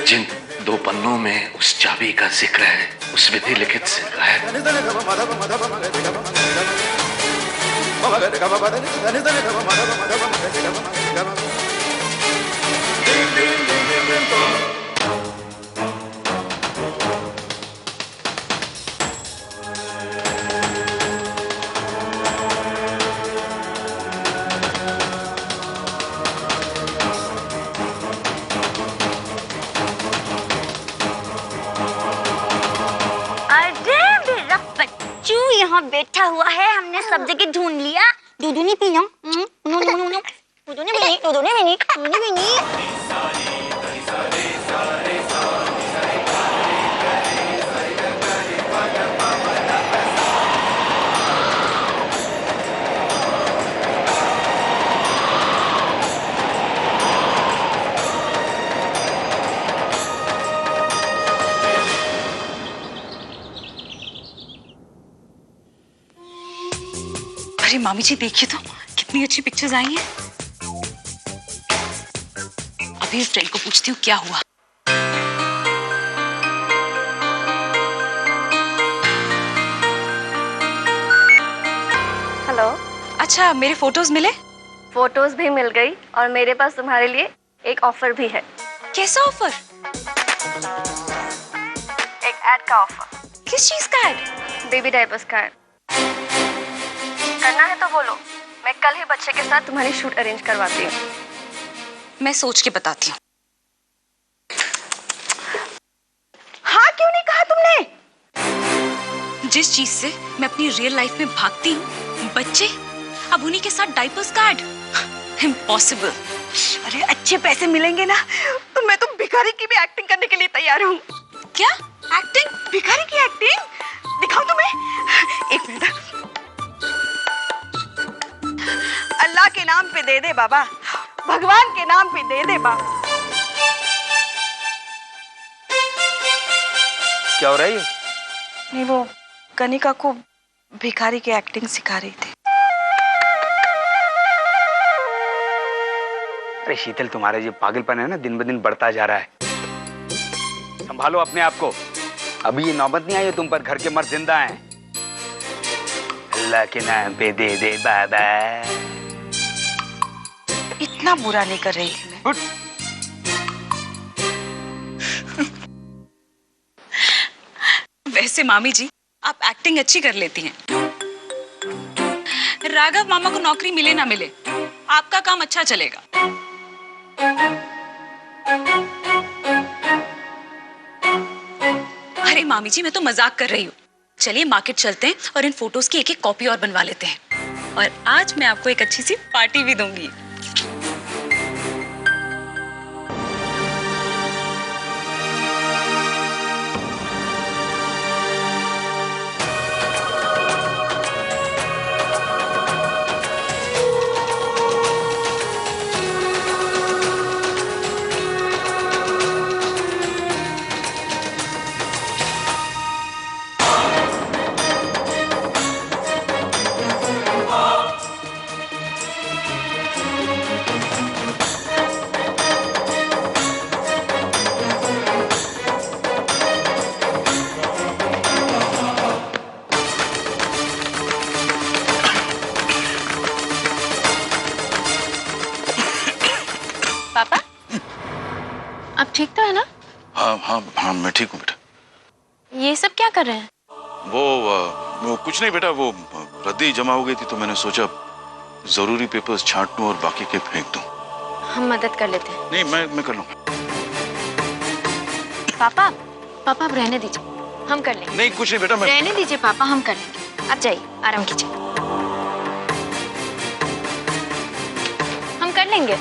जिन दो पन्नों में उस चाबी का जिक्र है, उस विधि लिखित से है। यहाँ बैठा हुआ है, हमने सब जगह ढूंढ लिया। दूध नहीं पीना, दूध नहीं पीनी। अरे मामी जी देखिए तो कितनी अच्छी पिक्चर्स आई हैं। अभी फ्रेंड को पूछती हूँ क्या हुआ। हेलो। अच्छा मेरे फोटोज मिले? फोटोज भी मिल गई और मेरे पास तुम्हारे लिए एक ऑफर भी है। कैसा ऑफर? एक एड का ऑफर। किस चीज का एड? बेबी डायपर्स का एड। करना है तो बोलो, मैं कल ही बच्चे के साथ तुम्हारी शूट अरेंज करवाती हूँ। मैं सोच के बताती हूँ। हाँ क्यों नहीं कहा तुमने? जिस चीज से मैं अपनी रियल लाइफ में भागती हूँ, बच्चे, अब उन्हीं के साथ डायपर्स का एड। इम्पॉसिबल। अरे अच्छे पैसे मिलेंगे ना तो मैं तो भिखारी की भी एक्टिंग करने के लिए तैयार हूँ। क्या एक्टिंग? भिखारी की एक्टिंग दिखाऊं तुम्हें? एक मिनट। अल्लाह के नाम पे दे दे बाबा, भगवान के नाम पे दे दे बाबा। क्या हो रहा है ये? नहीं वो कनिका को भिखारी की एक्टिंग सिखा रही थी। अरे शीतल, तुम्हारा जो पागलपन है ना दिन ब दिन बढ़ता जा रहा है। संभालो अपने आप को। अभी ये नौबत नहीं आई है तुम पर, घर के मर्द जिंदा हैं। अल्लाह के नाम पे दे दे बाबा। इतना बुरा नहीं कर रही थी मैं। वैसे मामी जी आप एक्टिंग अच्छी कर लेती हैं। राघव मामा को नौकरी मिले ना मिले, आपका काम अच्छा चलेगा। अरे मामी जी मैं तो मजाक कर रही हूँ। चलिए मार्केट चलते हैं और इन फोटोज की एक एक कॉपी और बनवा लेते हैं। और आज मैं आपको एक अच्छी सी पार्टी भी दूंगी। पापा आप ठीक तो है ना? हाँ हाँ हाँ मैं ठीक हूँ बेटा। ये सब क्या कर रहे हैं? वो कुछ नहीं बेटा, वो रद्दी जमा हो गई थी तो मैंने सोचा जरूरी पेपर्स छांट दूं और बाकी के फेंक दूं। हम मदद कर लेते हैं। नहीं मैं कर लूंगा। पापा पापा आप रहने दीजिए, हम कर लेंगे। नहीं कुछ नहीं बेटा, मैं रहने दीजिए पापा, हम कर लेंगे। आप जाइए, आराम कीजिए, हम कर लेंगे।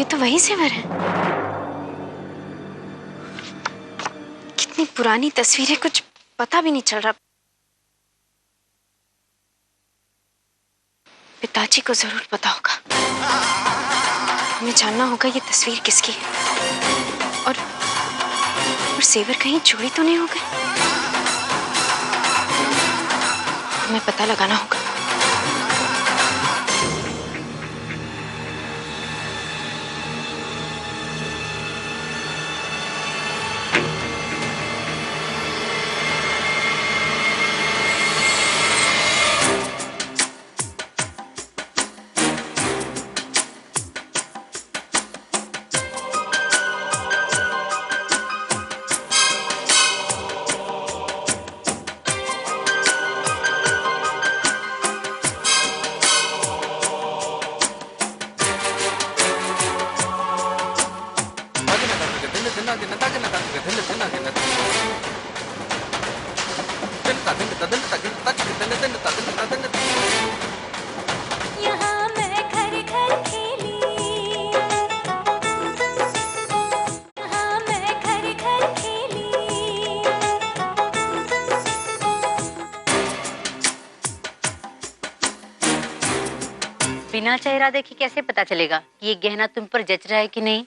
ये तो वही सेवर है। कितनी पुरानी तस्वीरें, कुछ पता भी नहीं चल रहा। पिताजी को जरूर पता होगा। हमें जानना होगा ये तस्वीर किसकी है और सेवर कहीं चोरी तो नहीं हो गए। हमें पता लगाना होगा। बिना चेहरा देखे कैसे पता चलेगा कि ये गहना तुम पर जच रहा है कि नहीं?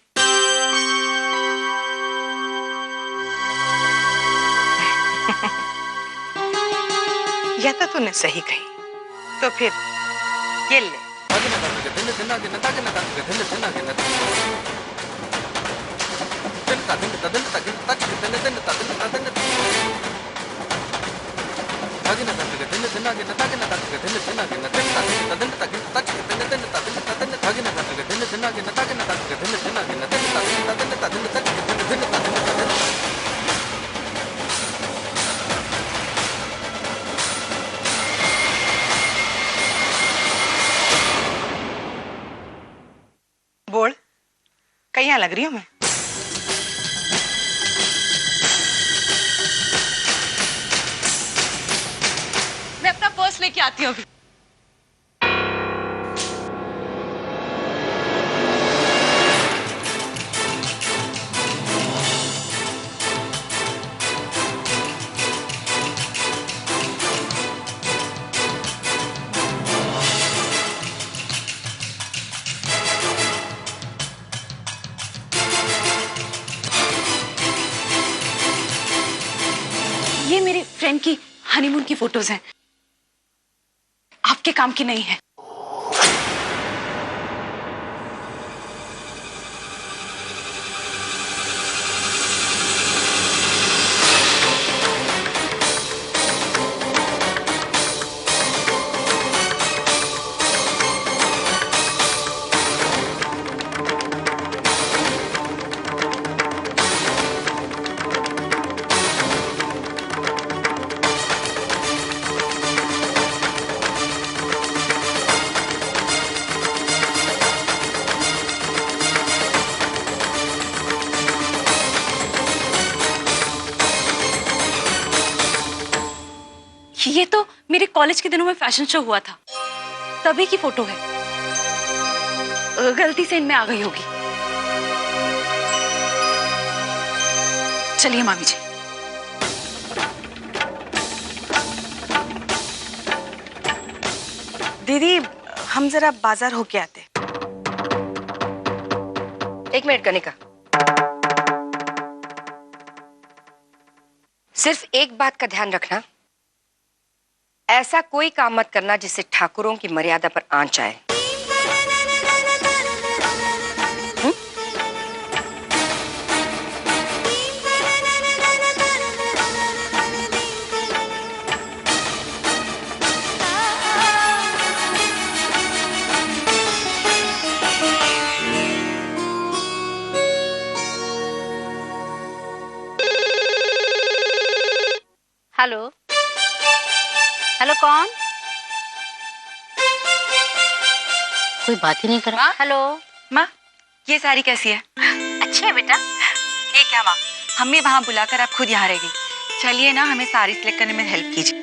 यह तो तूने सही कही। तो फिर ये ले। बोल, कहीं लग रही हूँ मैं? मैं अपना पर्स लेके आती हूँ अभी। ये मेरे फ्रेंड की हनीमून की फोटोज हैं, आपके काम की नहीं है। ये तो मेरे कॉलेज के दिनों में फैशन शो हुआ था, तभी की फोटो है। गलती से इनमें आ गई होगी। चलिए मामी जी। दीदी, हम जरा बाजार होके आते। एक मिनट कनिका, सिर्फ एक बात का ध्यान रखना, ऐसा कोई काम मत करना जिससे ठाकुरों की मर्यादा पर आंच आए। हेलो हेलो, कौन? कोई बात ही नहीं कर रहा। हेलो माँ, ये साड़ी कैसी है? अच्छी है बेटा। ये क्या माँ, हमें वहाँ बुलाकर आप खुद यहाँ रहेगी। चलिए ना, हमें साड़ी सिलेक्ट करने में हेल्प कीजिए।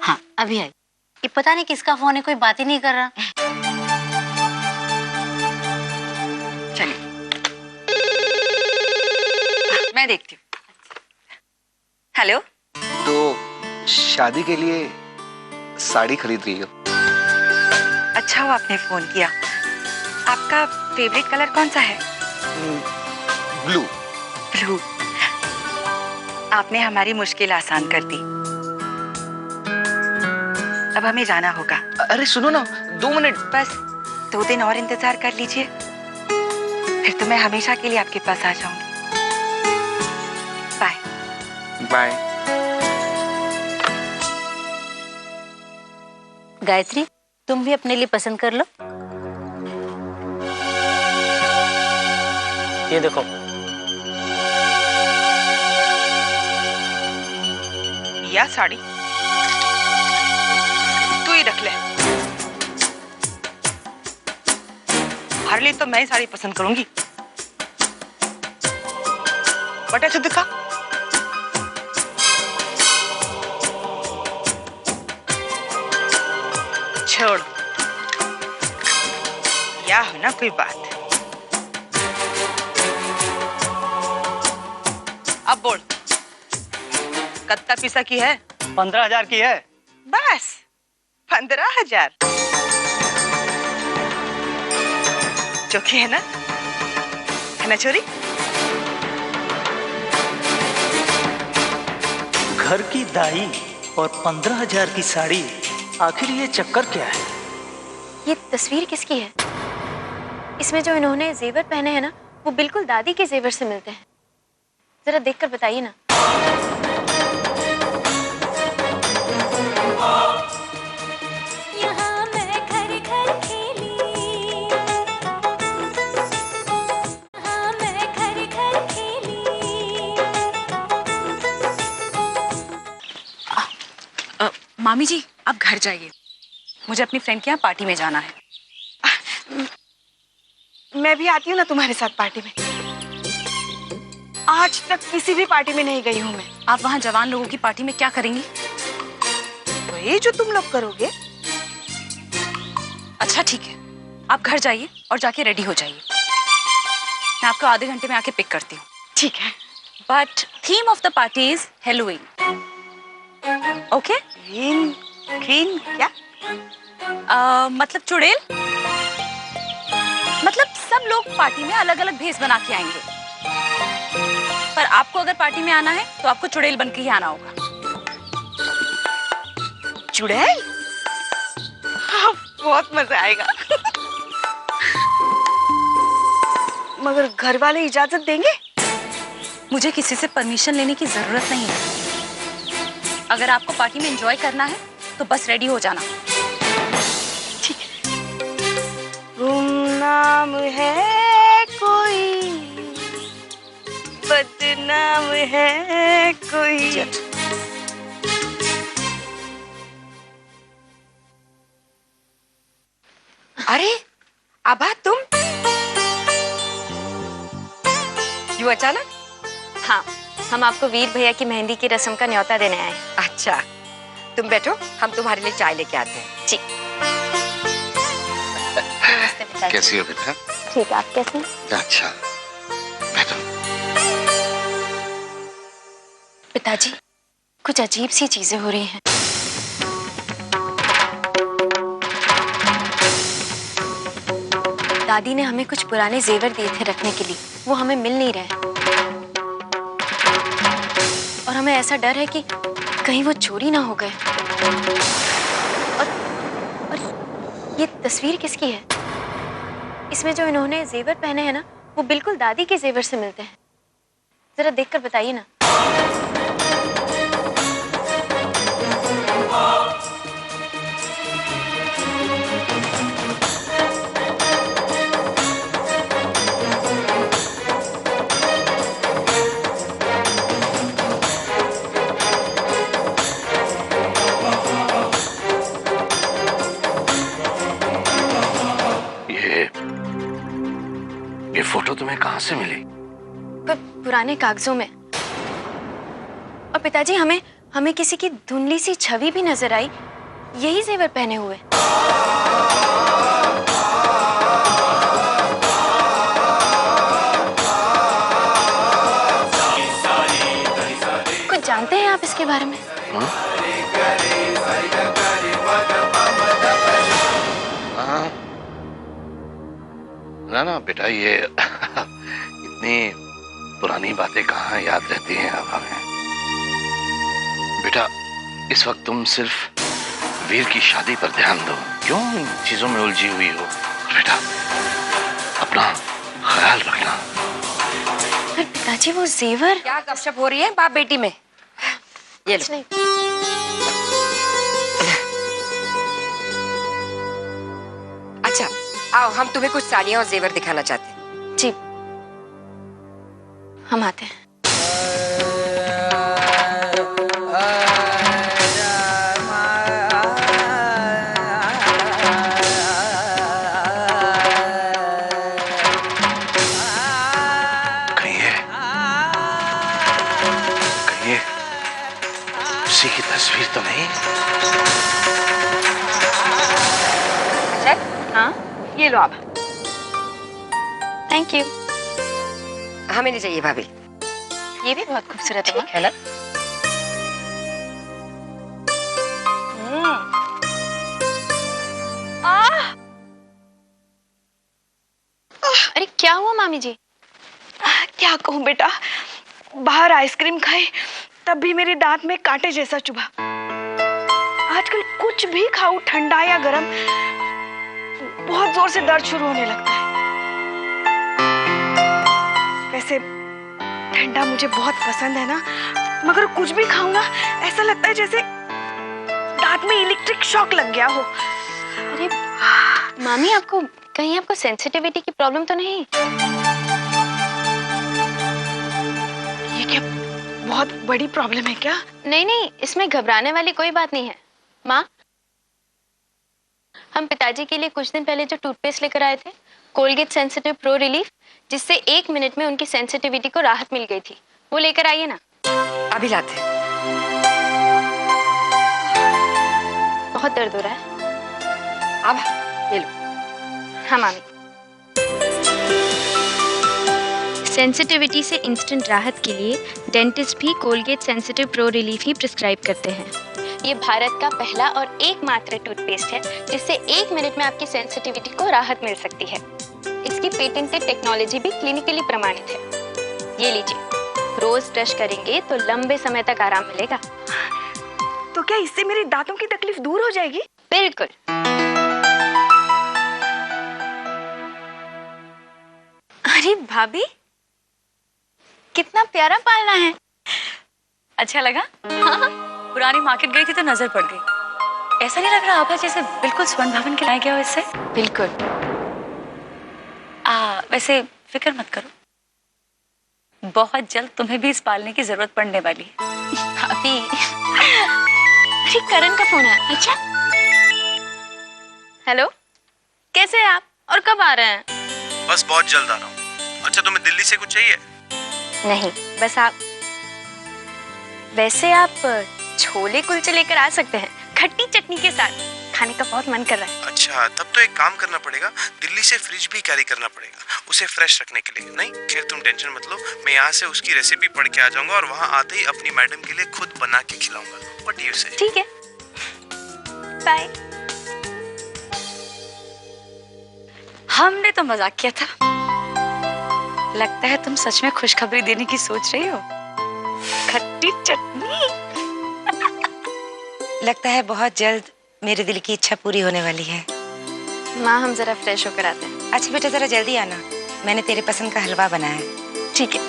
हाँ अभी आई। ये पता नहीं किसका फोन है, कोई बात ही नहीं कर रहा। चलिए मैं देखती हूँ। हेलो। तो शादी के लिए साड़ी खरीद रही हो? अच्छा हुआ आपने फोन किया। आपका फेवरेट कलर कौन सा है? ब्लू। ब्लू। आपने हमारी मुश्किल आसान कर दी। अब हमें जाना होगा। अरे सुनो ना, 2 मिनट। बस 2 दिन और इंतजार कर लीजिए, फिर तो मैं हमेशा के लिए आपके पास आ जाऊंगी। बाय। बाय। गायत्री, तुम भी अपने लिए पसंद कर लो। ये देखो। या साड़ी तू ही रख ले। हर लिए तो मैं ही साड़ी पसंद करूंगी। बटा से दिखा। छोड़, या हो ना कोई बात। अब बोल, कत्ता पीसा की है? 15,000 की है। बस 15,000। चौकी है ना चोरी? घर की दाई और 15,000 की साड़ी, आखिर ये चक्कर क्या है? ये तस्वीर किसकी है? इसमें जो इन्होंने जेवर पहने हैं ना, वो बिल्कुल दादी के जेवर से मिलते हैं। जरा देखकर बताइए ना। यहाँ मैं घर घर खेली, यहाँ मैं घर घर खेली। मामी जी, आप घर जाइए, मुझे अपनी फ्रेंड के यहाँ पार्टी में जाना है। मैं भी आती हूँ ना तुम्हारे साथ पार्टी में। आज तक किसी भी पार्टी में नहीं गई हूँ मैं। आप वहाँ जवान लोगों की पार्टी में क्या करेंगी? वही जो तुम लोग करोगे। अच्छा ठीक है, आप घर जाइए और जाके रेडी हो जाइए। मैं आपको आधे घंटे में आके पिक करती हूँ। ठीक है। But theme of the party is Halloween. Okay? Green क्या? मतलब चुड़ैल। मतलब सब लोग पार्टी में अलग अलग भेष बना के आएंगे, पर आपको अगर पार्टी में आना है तो आपको चुड़ैल बन के ही आना होगा। चुड़ैल? बहुत मजा आएगा। मगर घर वाले इजाजत देंगे? मुझे किसी से परमिशन लेने की जरूरत नहीं है। अगर आपको पार्टी में एंजॉय करना है तो बस रेडी हो जाना। ठीक है। गुमनाम है कोई, बदनाम है कोई। अरे आभा, तुम यूं अचानक? हाँ, हम आपको वीर भैया की मेहंदी की रस्म का न्योता देने आए हैं। अच्छा, तुम बैठो, हम तुम्हारे लिए चाय लेके आते हैं। जी। नमस्ते पिताजी। कैसी हो बेटा? ठीक है, आप कैसे हैं? अच्छा, बैठो। पिताजी, कुछ अजीब सी चीजें हो रही हैं। दादी ने हमें कुछ पुराने जेवर दिए थे रखने के लिए, वो हमें मिल नहीं रहे। और हमें ऐसा डर है कि कहीं वो चोरी ना हो गए। और ये तस्वीर किसकी है? इसमें जो इन्होंने जेवर पहने हैं ना, वो बिल्कुल दादी के जेवर से मिलते हैं। जरा देखकर बताइए ना। ये फोटो तुम्हें कहाँ से मिली? पुराने कागजों में। और पिताजी, हमें किसी की धुंधली सी छवि भी नजर आई, यही जेवर पहने हुए। जानते हैं आप इसके बारे में? हाँ ना बेटा, ये इतनी पुरानी बातें कहाँ याद रहती हैं अब हमें। बेटा इस वक्त तुम सिर्फ वीर की शादी पर ध्यान दो, क्यों इन चीजों में उलझी हुई हो। बेटा अपना ख्याल रखना। पर पिताजी वो जेवर। क्या गपशप हो रही है बाप बेटी में? ये लो। अच्छा आओ, हम तुम्हें कुछ साड़ियाँ और जेवर दिखाना चाहते हैं। जी हम आते हैं। उसी की तस्वीर तो नहीं? हाँ ये लो आप। Thank you. हमें नहीं चाहिए भाभी। ये भी बहुत खूबसूरत है ना? अरे क्या हुआ मामी जी? क्या कहूँ बेटा, बाहर आइसक्रीम खाई तब भी मेरे दांत में कांटे जैसा चुभा। आजकल कुछ भी खाऊं, ठंडा या गरम, बहुत जोर से दर्द शुरू होने लगता है। वैसे ठंडा मुझे बहुत पसंद है ना, मगर कुछ भी खाऊं ना ऐसा लगता है जैसे दांत में इलेक्ट्रिक शॉक लग गया हो। अरे मामी, आपको कहीं आपको सेंसिटिविटी की प्रॉब्लम तो नहीं? ये क्या बहुत बड़ी प्रॉब्लम है क्या? नहीं नहीं, इसमें घबराने वाली कोई बात नहीं है। माँ, हम पिताजी के लिए कुछ दिन पहले जो टूथपेस्ट लेकर आए थे, कोलगेट सेंसिटिव प्रो रिलीफ, जिससे 1 मिनट में उनकी सेंसिटिविटी को राहत मिल गई थी, वो लेकर आइए ना। अभी लाते हैं। बहुत दर्द हो रहा है। अब ये लो। हाँ मामी। सेंसिटिविटी से इंस्टेंट राहत के लिए डेंटिस्ट भी कोलगेट सेंसिटिव प्रो रिलीफ ही प्रिस्क्राइब करते हैं। ये भारत का पहला और एकमात्र टूथपेस्ट है जिससे 1 मिनट में आपकी सेंसिटिविटी को राहत मिल सकती है। इसकी पेटेंटेड टेक्नोलॉजी भी क्लिनिकली प्रमाणित है। ये लीजिए, रोज ब्रश करेंगे तो लंबे समय तक आराम मिलेगा। तो क्या इससे मेरे दांतों की तकलीफ दूर हो जाएगी? बिल्कुल। अरे भाभी, कितना प्यारा पालना है। अच्छा लगा? हाँ। पुरानी मार्केट गई थी तो नजर पड़ गई। ऐसा नहीं लग रहा आभा जैसे बिल्कुल स्वर्ण भवन के लाया गया हो इससे? बिल्कुल। वैसे फिक्र मत करो, बहुत जल्द तुम्हें भी इस पालने की जरूरत पड़ने वाली है। भाभी, अरे करण का फोन है। अच्छा, हेलो, कैसे हैं आप और कब आ रहे हैं? बस बहुत जल्द आ रहा हूँ। अच्छा, तुम्हें दिल्ली से कुछ चाहिए? नहीं, बस आप, वैसे आप छोले कुलचे लेकर आ सकते हैं, खट्टी चटनी के साथ। खाने का बहुत मन कर रहा है। अच्छा, तब तो एक काम करना पड़ेगा, दिल्ली से फ्रिज भी कैरी करना पड़ेगा उसे फ्रेश रखने के लिए। नहीं, खैर तुम टेंशन मत लो, मैं यहाँ से उसकी रेसिपी पढ़ के आ जाऊंगा और वहाँ आते ही अपनी मैडम के लिए खुद बना के खिलाऊंगा। व्हाट डू यू से? ठीक है, बाय। हमने तो मजाक किया था, लगता है तुम सच में खुशखबरी देने की सोच रही हो। खट्टी चटनी। लगता है बहुत जल्द मेरे दिल की इच्छा पूरी होने वाली है। माँ, हम जरा फ्रेश होकर आते हैं। अच्छा बेटा, जरा जल्दी आना, मैंने तेरे पसंद का हलवा बनाया है। ठीक है।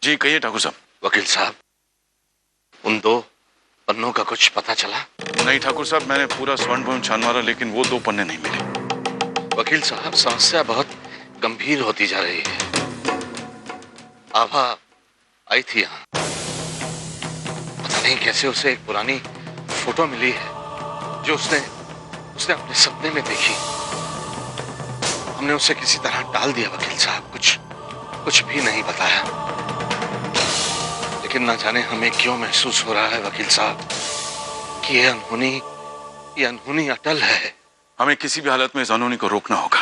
जी कहिए ठाकुर साहब। वकील साहब, उन 2 पन्नों का कुछ पता चला? नहीं ठाकुर साहब, मैंने पूरा स्वर्ण भवन छान मारा लेकिन वो 2 पन्ने नहीं मिले। वकील साहब, समस्या बहुत गंभीर होती जा रही है। आभा आई थी यहाँ, पता नहीं कैसे उसे एक पुरानी फोटो मिली है जो उसने अपने सपने में देखी। हमने उसे किसी तरह टाल दिया वकील साहब, कुछ भी नहीं बताया। लेकिन ना जाने हमें क्यों महसूस हो रहा है वकील साहब कि ये अनहोनी अटल है। हमें किसी भी हालत में इस अनहोनी को रोकना होगा।